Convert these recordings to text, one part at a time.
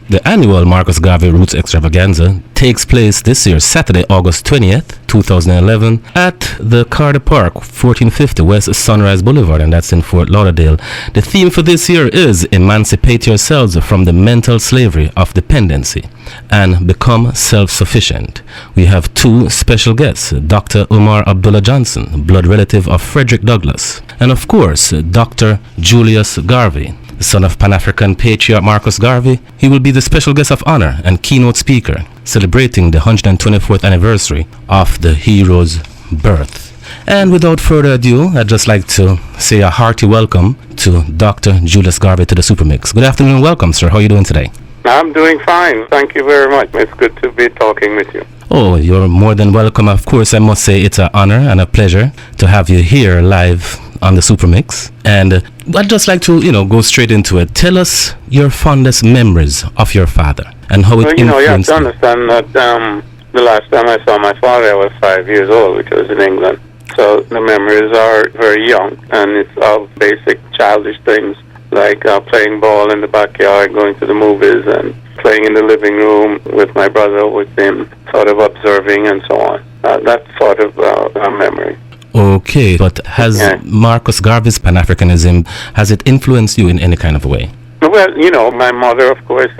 The annual Marcus Garvey Roots Extravaganza takes place this year, Saturday, August 20th, 2011, at the Carter Park, 1450 West Sunrise Boulevard, and that's in Fort Lauderdale. The theme for this year is Emancipate Yourselves from the Mental Slavery of Dependency and Become Self-Sufficient. We have two special guests, Dr. Umar Abdullah Johnson, blood relative of Frederick Douglass, and of course, Dr. Julius Garvey, the son of Pan-African patriarch Marcus Garvey. He will be the special guest of honor and keynote speaker, celebrating the 124th anniversary of the hero's birth. And without further ado, I'd just like to say a hearty welcome to Dr. Julius Garvey to the Supermix. Good afternoon and welcome, sir. How are you doing today? I'm doing fine. Thank you very much. It's good to be talking with you. Oh, you're more than welcome. Of course, I must say it's an honor and a pleasure to have you here live on the Supermix. And I'd just like to, go straight into it. Tell us your fondest memories of your father and how it influenced you. You have to understand that the last time I saw my father, I was 5 years old, which was in England. So the memories are very young, and it's of basic childish things like playing ball in the backyard, going to the movies, and playing in the living room with my brother, with him sort of observing and so on. That's sort of a memory. Okay, but has Marcus Garvey's Pan-Africanism, has it influenced you in any kind of a way? Well, my mother, of course,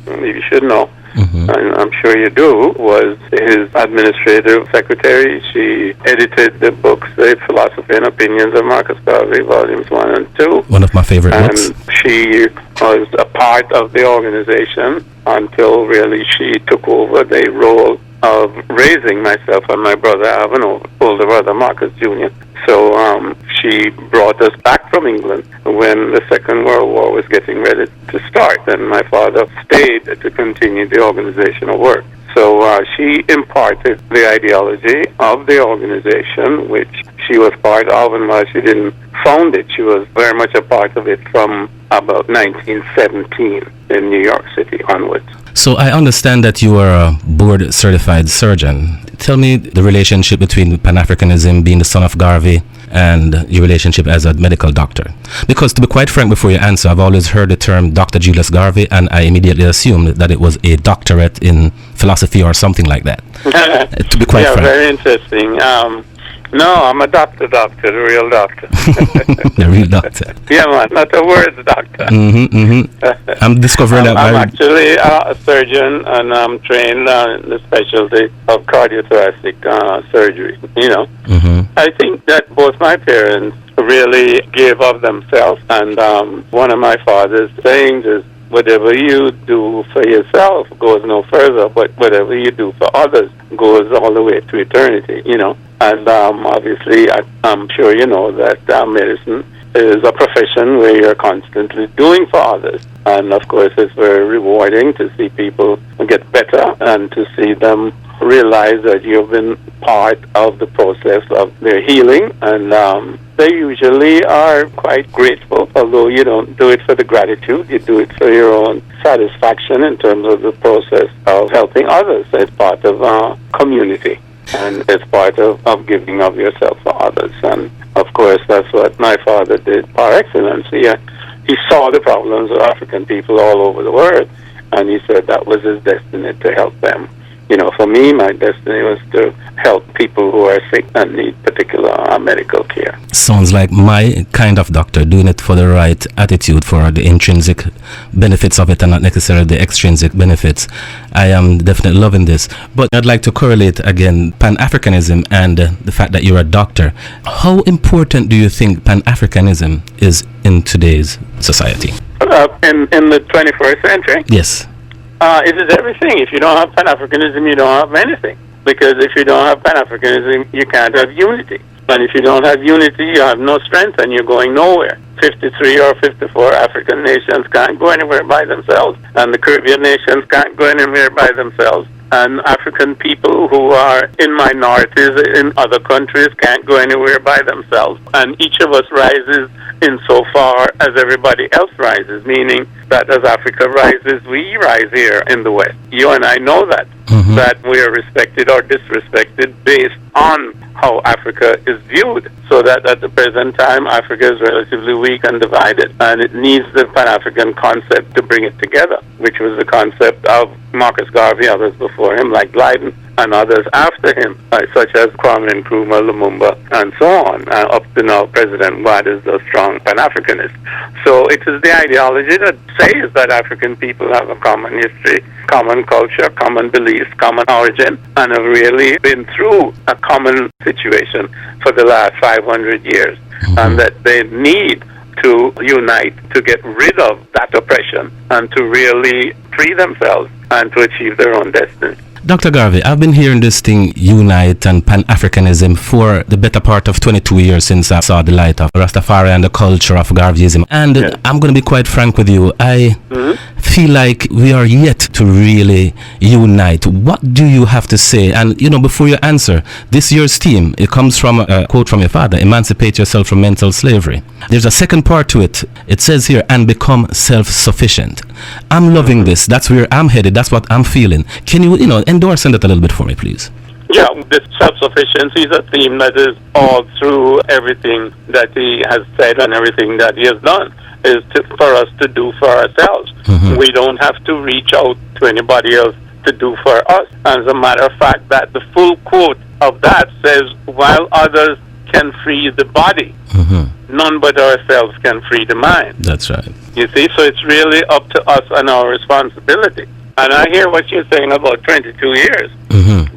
you should know, and I'm sure you do, was his administrative secretary. She edited the books, The Philosophy and Opinions of Marcus Garvey, volumes 1 and 2. One of my favorite books. And she was a part of the organization until really she took over the role of raising myself and my brother. I have an older brother, Marcus Jr. So she brought us back from England when the Second World War was getting ready to start, and my father stayed to continue the organizational work. So she imparted the ideology of the organization, which she was part of, and while she didn't found it, she was very much a part of it from about 1917 in New York City onwards. So I understand that you are a board-certified surgeon. Tell me the relationship between Pan-Africanism, being the son of Garvey, and your relationship as a medical doctor. Because to be quite frank before you answer, I've always heard the term Dr. Julius Garvey, and I immediately assumed that it was a doctorate in philosophy or something like that. To be quite frank. Very interesting. No, I'm a doctor, the real doctor. The real doctor. Yeah, man, not a words doctor. I'm discovering that. I'm actually a surgeon, and I'm trained in the specialty of cardiothoracic surgery. I think that both my parents really gave of themselves, and one of my father's sayings is, whatever you do for yourself goes no further, but whatever you do for others goes all the way to eternity, And obviously, I'm sure you know that medicine is a profession where you're constantly doing for others. And of course, it's very rewarding to see people get better and to see them realize that you've been part of the process of their healing. And they usually are quite grateful, although you don't do it for the gratitude, you do it for your own satisfaction in terms of the process of helping others as part of a community. And it's part of giving of yourself for others. And of course, that's what my father did par excellence. He saw the problems of African people all over the world, and he said that was his destiny to help them. For me, my destiny was to help people who are sick and need particular medical care. Sounds like my kind of doctor, doing it for the right attitude, for the intrinsic benefits of it and not necessarily the extrinsic benefits. I am definitely loving this. But I'd like to correlate again Pan-Africanism and the fact that you're a doctor. How important do you think Pan-Africanism is in today's society? In the 21st century? Yes. It is everything. If you don't have Pan-Africanism, you don't have anything. Because if you don't have Pan-Africanism, you can't have unity. And if you don't have unity, you have no strength and you're going nowhere. 53 or 54 African nations can't go anywhere by themselves. And the Caribbean nations can't go anywhere by themselves. And African people who are in minorities in other countries can't go anywhere by themselves. And each of us rises insofar as everybody else rises, meaning that as Africa rises, we rise here in the West. You and I know that. that we are respected or disrespected based on how Africa is viewed. So that at the present time, Africa is relatively weak and divided, and it needs the Pan-African concept to bring it together, which was the concept of Marcus Garvey, others before him, like Blyden, and others after him, such as Kwame Nkrumah, Lumumba, and so on. Up to now, President Wade is a strong Pan-Africanist. So it is the ideology that says that African people have a common history, common culture, common beliefs, common origin, and have really been through a common situation for the last 500 years, and that they need to unite to get rid of that oppression and to really free themselves and to achieve their own destiny. Dr. Garvey, I've been hearing this thing, unite and Pan-Africanism, for the better part of 22 years since I saw the light of Rastafari and the culture of Garveyism. And I'm going to be quite frank with you. I feel like we are yet to really unite. What do you have to say? And, before you answer, this year's theme, it comes from a quote from your father, emancipate yourself from mental slavery. There's a second part to it. It says here, and become self-sufficient. I'm loving this. That's where I'm headed. That's what I'm feeling. Can you, endorse that a little bit for me, please? Yeah, this self-sufficiency is a theme that is all through everything that he has said and everything that he has done, is for us to do for ourselves. We don't have to reach out to anybody else to do for us. As a matter of fact, that the full quote of that says, while others can free the body, none but ourselves can free the mind. That's right. You see, so it's really up to us and our responsibility. And I hear what you're saying about 22 years.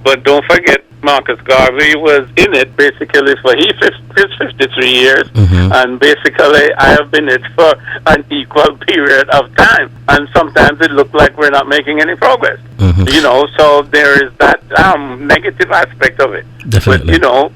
But don't forget, Marcus Garvey was in it basically for his 53 years. And basically, I have been in it for an equal period of time. And sometimes it looks like we're not making any progress. So there is that negative aspect of it. Definitely. But,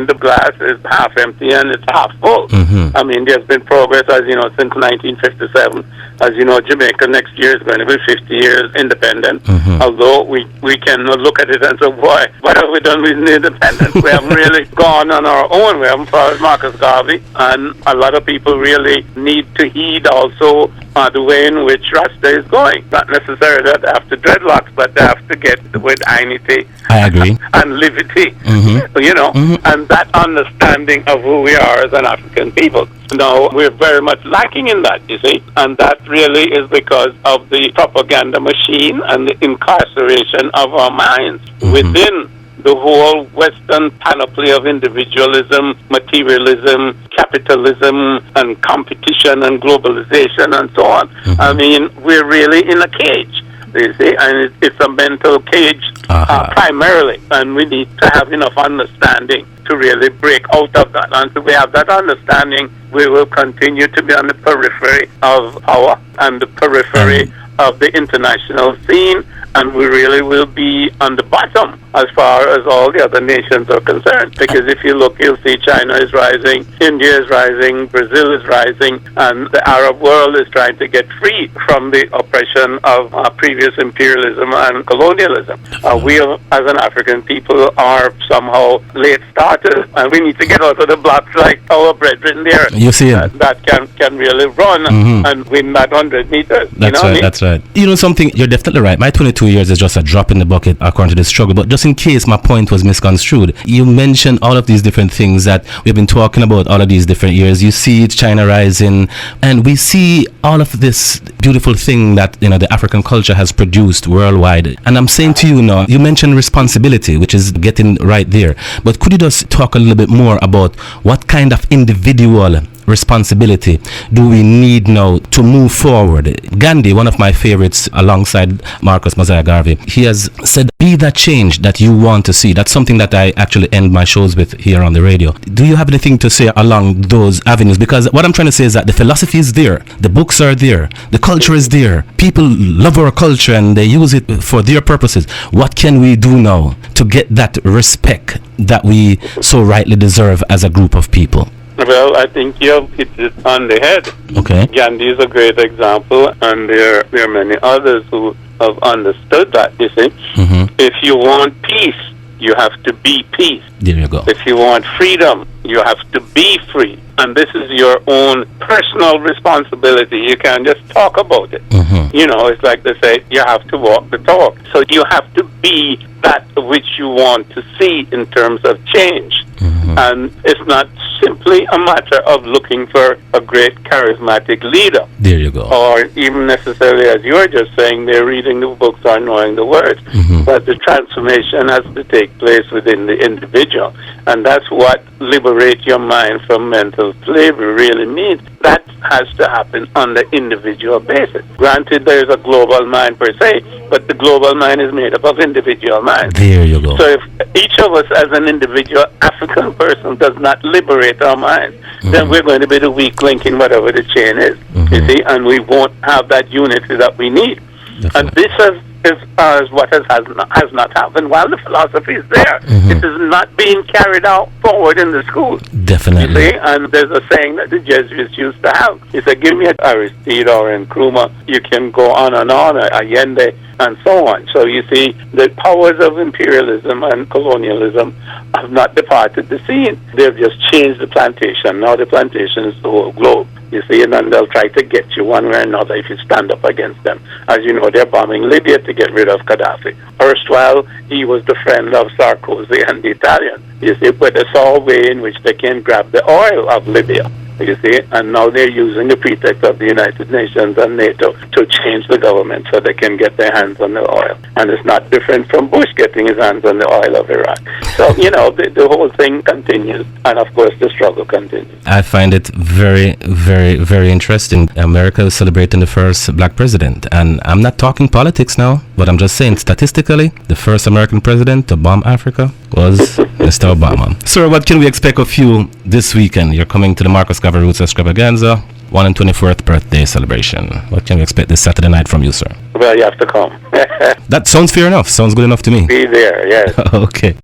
the glass is half empty and it's half full. There's been progress, as you know, since 1957. As you know, Jamaica next year is going to be 50 years independent. Although we can look at it and say, boy, what have we done with independence? We haven't really gone on our own. We haven't followed Marcus Garvey. And a lot of people really need to heed also the way in which Rasta is going. Not necessarily that they have to dreadlocks, but they have to get with dignity. I agree. And liberty. And that understanding of who we are as an African people. Now, we're very much lacking in that, you see, and that really is because of the propaganda machine and the incarceration of our minds within the whole Western panoply of individualism, materialism, capitalism, and competition and globalization and so on. We're really in a cage, you see, and it's a mental cage primarily, and we need to have enough understanding to really break out of that. Until we have that understanding, we will continue to be on the periphery of power and the periphery of the international scene, and we really will be on the bottom as far as all the other nations are concerned. Because if you look, you'll see China is rising, India is rising, Brazil is rising, and the Arab world is trying to get free from the oppression of previous imperialism and colonialism. We, as an African people, are somehow late starters, and we need to get out of the blocks like our brethren there. You see that can really run and win that 100 meters. That's right, that's right. Something, you're definitely right. My 22 years is just a drop in the bucket according to the struggle, but just in case my point was misconstrued, you mentioned all of these different things that we've been talking about all of these different years. You see China rising, and we see all of this beautiful thing that the African culture has produced worldwide. And I'm saying to you now, you mentioned responsibility, which is getting right there, but could you just talk a little bit more about what kind of individual responsibility do we need now to move forward? Gandhi, one of my favorites alongside Marcus Garvey, he has said, be that change that you want to see. That's something that I actually end my shows with here on the radio. Do you have anything to say along those avenues? Because what I'm trying to say is that the philosophy is there, the books are there, the culture is there. People love our culture and they use it for their purposes. What can we do now to get that respect that we so rightly deserve as a group of people? Well, I think you have hit it on the head. Okay. Gandhi is a great example, and there are many others who have understood that, you see. If you want peace, you have to be peace. There you go. If you want freedom, you have to be free. And this is your own personal responsibility. You can't just talk about it. You know, it's like they say, you have to walk the talk. So you have to be that which you want to see in terms of change. And it's not simply a matter of looking for a great charismatic leader. There you go. Or even necessarily, as you were just saying, they're reading the books or knowing the words. But the transformation has to take place within the individual. And that's what liberate your mind from mental slavery really means. That has to happen on the individual basis. Granted, there is a global mind per se, but the global mind is made up of individual minds. There you go. So if each of us as an individual African person does not liberate our minds, then we're going to be the weak link in whatever the chain is, you see, and we won't have that unity that we need. Definitely. And this is what has not happened while the philosophy is there. It is not being carried out forward in the schools. Definitely. You see? And there's a saying that the Jesuits used to have. He said, give me an Aristide or Nkrumah, you can go on, Allende, and so on. So you see, the powers of imperialism and colonialism have not departed the scene. They've just changed the plantation. Now the plantation is the whole globe. You see, and then they'll try to get you one way or another if you stand up against them. As you know, they're bombing Libya to get rid of Gaddafi. Erstwhile, he was the friend of Sarkozy and the Italians. You see, but they saw a way in which they can grab the oil of Libya. You see, and now they're using the pretext of the United Nations and NATO to change the government so they can get their hands on the oil. And it's not different from Bush getting his hands on the oil of Iraq. So, you know, the whole thing continues. And, of course, the struggle continues. I find it very, very, very interesting. America is celebrating the first black president. And I'm not talking politics now, but I'm just saying statistically, the first American president to bomb Africa was Mr. Obama. Sir, what can we expect of you this weekend? You're coming to the Marcus Garvey Roots Extravaganza, 124th birthday celebration. What can we expect this Saturday night from you, sir? Well, you have to come. That sounds fair enough. Sounds good enough to me. Be there, yes. Okay.